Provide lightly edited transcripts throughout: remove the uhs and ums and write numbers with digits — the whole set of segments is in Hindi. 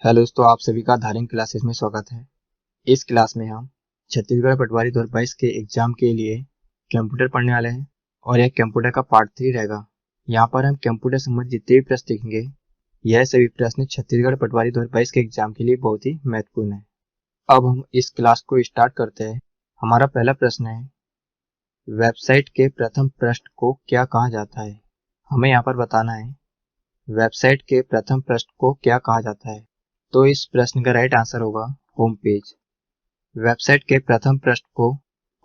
हेलो दोस्तों, आप सभी का धारिंग क्लासेस में स्वागत है। इस क्लास में हम छत्तीसगढ़ पटवारी 2022 के एग्जाम के लिए कंप्यूटर पढ़ने वाले हैं और यह कंप्यूटर का पार्ट 3 रहेगा। यहाँ पर हम कंप्यूटर संबंधित जितने भी प्रश्न देखेंगे, यह सभी प्रश्न छत्तीसगढ़ पटवारी 2022 के एग्जाम के लिए बहुत ही महत्वपूर्ण है। अब हम इस क्लास को स्टार्ट करते हैं। हमारा पहला प्रश्न है, वेबसाइट के प्रथम पृष्ठ को क्या कहा जाता है? हमें यहाँ पर बताना है वेबसाइट के प्रथम पृष्ठ को क्या कहा जाता है। तो इस प्रश्न का राइट आंसर होगा होम पेज। वेबसाइट के प्रथम पृष्ठ को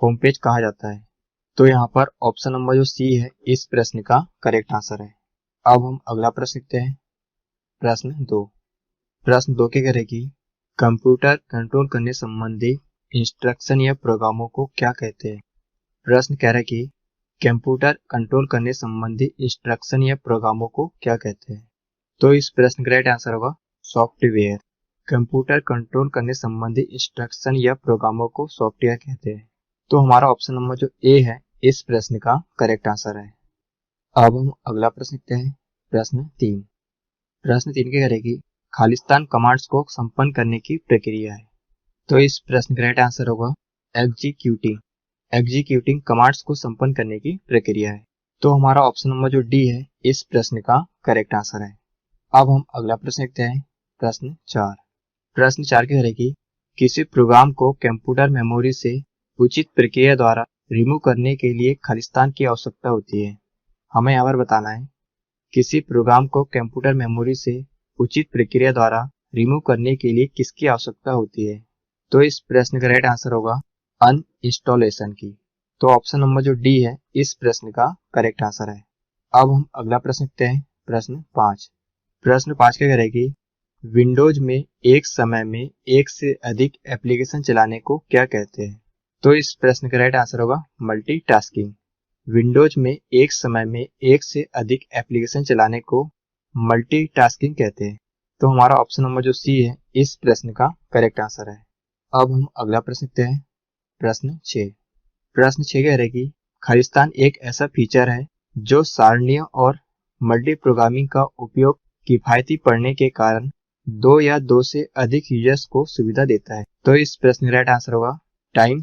होम पेज कहा जाता है। तो यहाँ पर ऑप्शन नंबर जो सी है इस प्रश्न का करेक्ट आंसर है। अब हम अगला प्रश्न लिखते हैं, प्रश्न दो के करेगी, कंप्यूटर कंट्रोल करने संबंधी इंस्ट्रक्शन या प्रोग्रामों को क्या कहते हैं? प्रश्न कह रहा है कि कंप्यूटर कंट्रोल करने संबंधी इंस्ट्रक्शन या प्रोग्रामों को क्या कहते हैं? तो इस प्रश्न का राइट आंसर होगा सॉफ्टवेयर। कंप्यूटर कंट्रोल करने संबंधी इंस्ट्रक्शन या प्रोग्रामों को सॉफ्टवेयर कहते हैं। तो हमारा ऑप्शन नंबर जो ए है इस प्रश्न का करेक्ट आंसर है। अब हम अगला प्रश्न लिखते हैं, प्रश्न तीन के करेगी, खालिस्तान कमांड्स को संपन्न करने की प्रक्रिया है। तो इस प्रश्न का राइट आंसर होगा एग्जीक्यूटिंग कमांड्स को संपन्न करने की प्रक्रिया है। तो हमारा ऑप्शन नंबर जो डी है इस प्रश्न का करेक्ट आंसर है। अब हम अगला प्रश्न लिखते हैं, प्रश्न चार की करेगी, किसी प्रोग्राम को कंप्यूटर मेमोरी से उचित प्रक्रिया द्वारा रिमूव करने के लिए खालिस्तान की आवश्यकता होती है। हमें यहाँ पर बताना है किसी प्रोग्राम को कंप्यूटर मेमोरी से उचित प्रक्रिया द्वारा रिमूव करने के लिए किसकी आवश्यकता होती है? तो इस प्रश्न का राइट आंसर होगा अनइंस्टॉलेशन की। तो ऑप्शन नंबर जो डी है इस प्रश्न का करेक्ट आंसर है। अब हम अगला प्रश्न लिखते हैं, प्रश्न पाँच क्या करेगी, विंडोज में एक समय में एक से अधिक एप्लीकेशन चलाने को क्या कहते हैं? तो इस प्रश्न का राइट आंसर होगा मल्टीटास्किंग। विंडोज में एक समय में एक से अधिक एप्लीकेशन चलाने को मल्टीटास्किंग कहते हैं। तो हमारा ऑप्शन नंबर जो सी है इस प्रश्न का करेक्ट आंसर है। अब हम अगला प्रश्न लिखते हैं, प्रश्न 6 कह रहेगी, खालिस्तान एक ऐसा फीचर है जो सारणियों और मल्टी प्रोग्रामिंग का उपयोग किफायती पढ़ने के कारण दो या दो से अधिक यूजर्स को सुविधा देता है। तो इस प्रश्न का राइट आंसर होगा टाइम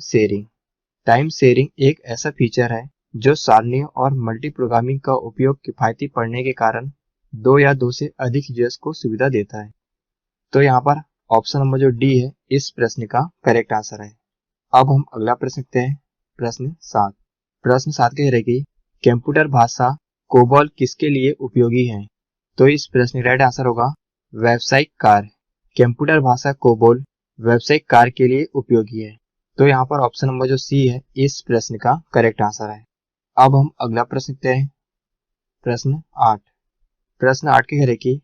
शेयरिंग एक ऐसा फीचर है जो सारणियों और मल्टी प्रोग्रामिंग का उपयोग किफायती पढ़ने के कारण दो या दो से अधिक यूजर्स को सुविधा देता है। तो यहाँ पर ऑप्शन नंबर जो डी है इस प्रश्न का करेक्ट आंसर है। अब हम अगला प्रश्न लिखते हैं, प्रश्न सात कह रहेगी, कंप्यूटर भाषा कोबॉल किसके लिए उपयोगी है? तो इस प्रश्न का राइट आंसर होगा व्यावसायिक कार्य। कंप्यूटर भाषा कोबोल व्यावसायिक कार्य के लिए उपयोगी है। तो यहाँ पर ऑप्शन नंबर जो सी है इस प्रश्न का करेक्ट आंसर है। अब हम अगला प्रश्न लिखते हैं, प्रश्न आठ की है कि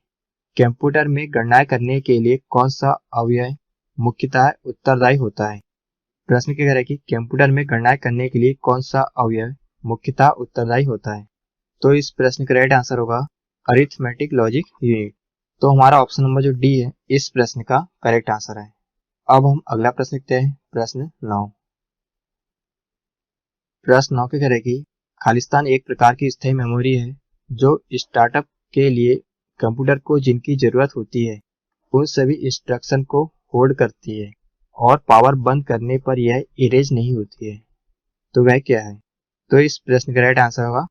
कंप्यूटर में गणनाएं करने के लिए कौन सा अवयव मुख्यतः उत्तरदायी होता है? प्रश्न क्या कह रहा है कि कंप्यूटर में गणनाएं करने के लिए कौन सा अवयव मुख्यतः उत्तरदायी होता है? तो इस प्रश्न का राइट आंसर होगा अरिथमेटिक लॉजिक यूनिट। तो हमारा ऑप्शन नंबर जो डी है इस प्रश्न का करेक्ट आंसर है। अब हम अगला प्रश्न लिखते हैं, प्रश्न नौ की करेगी, खालिस्तान एक प्रकार की स्थायी मेमोरी है जो स्टार्टअप के लिए कंप्यूटर को जिनकी जरूरत होती है उन सभी इंस्ट्रक्शन को होल्ड करती है और पावर बंद करने पर यह इरेज नहीं होती है। तो वह क्या है? तो इस प्रश्न का राइट आंसर होगा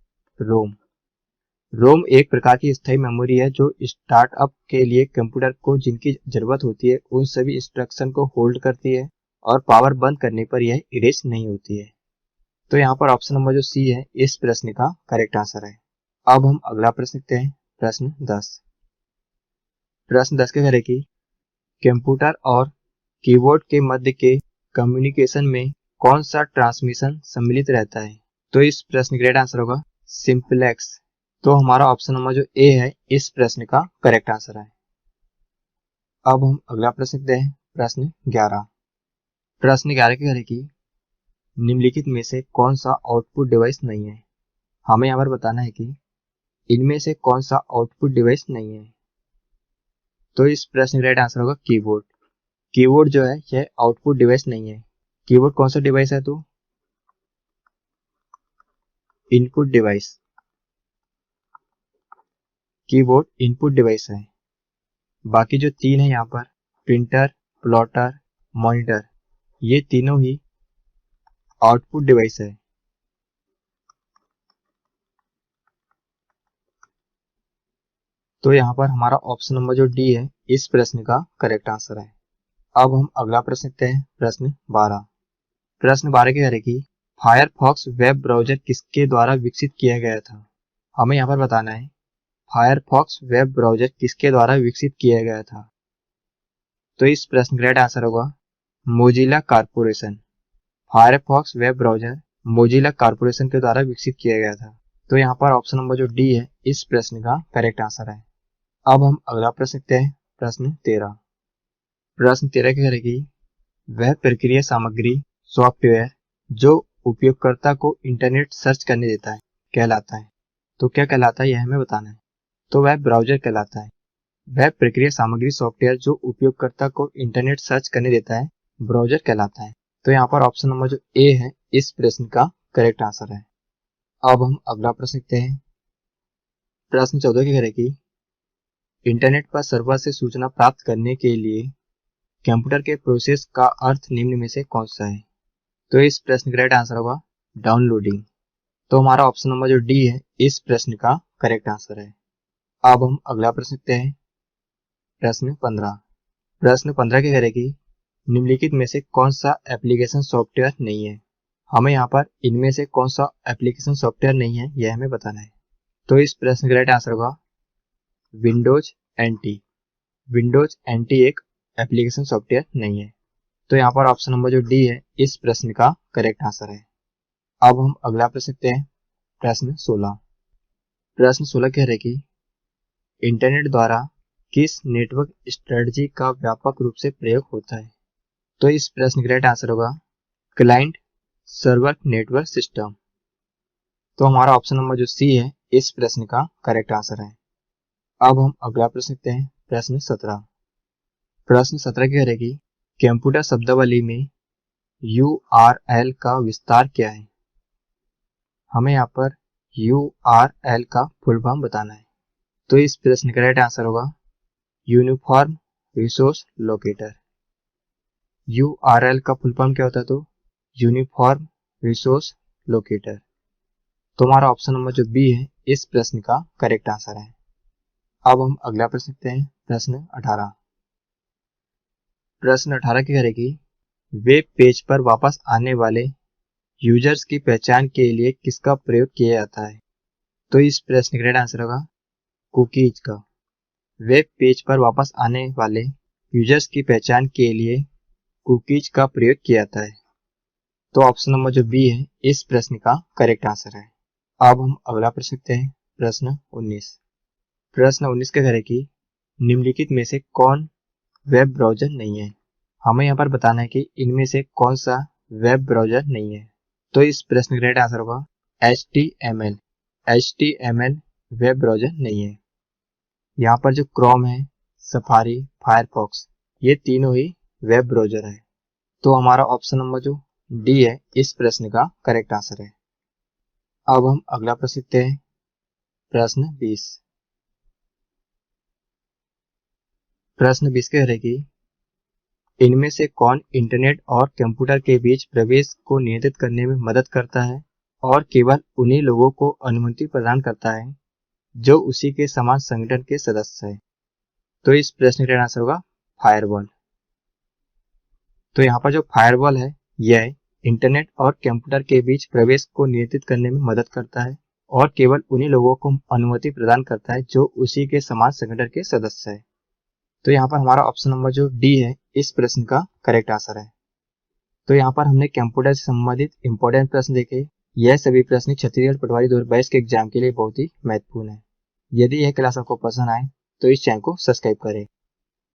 रोम एक प्रकार की स्थायी मेमोरी है जो स्टार्टअप के लिए कंप्यूटर को जिनकी जरूरत होती है उन सभी इंस्ट्रक्शन को होल्ड करती है और पावर बंद करने पर यह इरेज नहीं होती है। तो यहाँ पर ऑप्शन नंबर जो सी है इस प्रश्न का करेक्ट आंसर है। अब हम अगला प्रश्न लिखते हैं, प्रश्न 10 के करेगी, कंप्यूटर और कीबोर्ड के मध्य के कम्युनिकेशन में कौन सा ट्रांसमिशन सम्मिलित रहता है? तो इस प्रश्न का राइट आंसर होगा सिंपलेक्स। तो हमारा ऑप्शन नंबर जो ए है इस प्रश्न का करेक्ट आंसर है। अब हम अगला प्रश्न लिखते हैं, प्रश्न 11 की करेगी, निम्नलिखित में से कौन सा आउटपुट डिवाइस नहीं है? हमें यहाँ पर बताना है कि इनमें से कौन सा आउटपुट डिवाइस नहीं है। तो इस प्रश्न का राइट आंसर होगा कीबोर्ड जो है यह आउटपुट डिवाइस नहीं है। कीबोर्ड कौन सा डिवाइस है? तो input device, keyboard input device है। बाकी जो तीन है यहाँ पर, प्रिंटर, प्लॉटर, मॉनिटर, ये तीनों ही आउटपुट डिवाइस है। तो यहाँ पर हमारा ऑप्शन नंबर जो डी है इस प्रश्न का करेक्ट आंसर है। अब हम अगला प्रश्न देखते हैं, प्रश्न 12। प्रश्न 12 कह रहे कि फायरफॉक्स वेब ब्राउजर किसके द्वारा विकसित किया गया था। हमें यहाँ पर बताना है फायरफॉक्स वेब ब्राउजर किसके द्वारा विकसित किया गया था। तो इस प्रश्न का राइट आंसर होगा Mozilla corporation. Firefox web browser Mozilla corporation के द्वारा विकसित किया गया था। तो यहाँ पर ऑप्शन नंबर जो डी है इस प्रश्न का करेक्ट आंसर है। अब हम अगला प्रश्न देखते हैं, प्रश्न 13। प्रश्न 13 कह रहे कि वह प्रक्रिया सामग्री सॉफ्टवेयर जो उपयोगकर्ता को इंटरनेट सर्च करने देता है कहलाता है। तो क्या कहलाता है यह हमें बताना है। तो वह ब्राउजर कहलाता है। वह प्रक्रिया सामग्री सॉफ्टवेयर जो उपयोगकर्ता को इंटरनेट सर्च करने देता है ब्राउजर कहलाता है। तो यहाँ पर ऑप्शन नंबर जो ए है इस प्रश्न का करेक्ट आंसर है। अब हम अगला प्रश्न देखते हैं, प्रश्न 14 कह रहे कि इंटरनेट पर सर्वर से सूचना प्राप्त करने के लिए कंप्यूटर के प्रोसेस का अर्थ निम्न में से कौन सा है। तो इस प्रश्न का राइट आंसर होगा डाउनलोडिंग। तो हमारा ऑप्शन नंबर जो डी है इस प्रश्न का करेक्ट आंसर है। अब हम अगला प्रश्न देखते हैं, प्रश्न 15। प्रश्न 15 के कह रहे कि निम्नलिखित में से कौन सा एप्लीकेशन सॉफ्टवेयर नहीं है। हमें यहाँ पर इनमें से कौन सा एप्लीकेशन सॉफ्टवेयर नहीं है यह हमें बताना है। तो इस प्रश्न का राइट आंसर होगा विंडोज एनटी। विंडोज एनटी एक एप्लीकेशन सॉफ्टवेयर नहीं है। तो यहाँ पर ऑप्शन नंबर जो डी है इस प्रश्न का करेक्ट आंसर है। अब हम अगला प्रश्न देखते हैं, प्रश्न 16। प्रश्न 16 कह रहे कि इंटरनेट द्वारा किस नेटवर्क स्ट्रेटजी का व्यापक रूप से प्रयोग होता है। तो इस प्रश्न का राइट आंसर होगा क्लाइंट सर्वर नेटवर्क सिस्टम। तो हमारा ऑप्शन नंबर जो सी है इस प्रश्न का करेक्ट आंसर है। अब हम अगला प्रश्न देखते हैं, प्रश्न 17। प्रश्न 17 कह रहे कि कंप्यूटर शब्दावली में URL का विस्तार क्या है। हमें यहाँ पर URL का फुल फॉर्म बताना है। तो इस प्रश्न का राइट आंसर होगा यूनिफॉर्म रिसोर्स लोकेटर। URL का फुल फॉर्म क्या होता है, तो यूनिफॉर्म रिसोर्स लोकेटर। तो हमारा ऑप्शन नंबर जो बी है इस प्रश्न का करेक्ट आंसर है। अब हम अगला प्रश्न देखते हैं, प्रश्न 18। प्रश्न 18 की करेगी वेब पेज पर वापस आने वाले यूजर्स की पहचान के लिए किसका प्रयोग किया जाता है। तो इस प्रश्न का राइट आंसर होगा कुकीज का। वेब पेज पर वापस आने वाले यूजर्स की पहचान के लिए कुकीज का प्रयोग किया जाता है। तो ऑप्शन नंबर जो बी है इस प्रश्न का करेक्ट आंसर है। अब हम अगला प्रश्न देखते हैं, प्रश्न 19। प्रश्न 19 का है कि निम्नलिखित में से कौन वेब ब्राउजर नहीं है। हमें यहाँ पर बताना है कि इनमें से कौन सा वेब ब्राउजर नहीं है। तो इस प्रश्न का राइट आंसर होगा HTML। HTML वेब ब्राउजर नहीं है। यहाँ पर जो क्रोम है, सफारी, फायरफॉक्स, ये तीनों ही वेब ब्राउजर है। तो हमारा ऑप्शन नंबर जो डी है इस प्रश्न का करेक्ट आंसर है। अब हम अगला प्रश्न देखते हैं, प्रश्न 20। प्रश्न 20 कह रहे कि इनमें से कौन इंटरनेट और कंप्यूटर के बीच प्रवेश को नियंत्रित करने में मदद करता है और केवल उन्हीं लोगों को अनुमति प्रदान करता है जो उसी के समान संगठन के सदस्य है। तो इस प्रश्न का आंसर होगा फायरवॉल। तो यहाँ पर जो फायरवॉल है यह इंटरनेट और कंप्यूटर के बीच प्रवेश को नियंत्रित करने में मदद करता है और केवल उन्हीं लोगों को अनुमति प्रदान करता है जो उसी के समान संगठन के सदस्य है। तो यहाँ पर हमारा ऑप्शन नंबर जो डी है इस प्रश्न का करेक्ट आंसर है। तो यहाँ पर हमने कंप्यूटर से संबंधित इंपॉर्टेंट प्रश्न देखे। यह सभी प्रश्न छत्तीसगढ़ पटवारी 2022 के एग्जाम के लिए बहुत ही महत्वपूर्ण है। यदि यह क्लास आपको पसंद आए तो इस चैनल को सब्सक्राइब करें।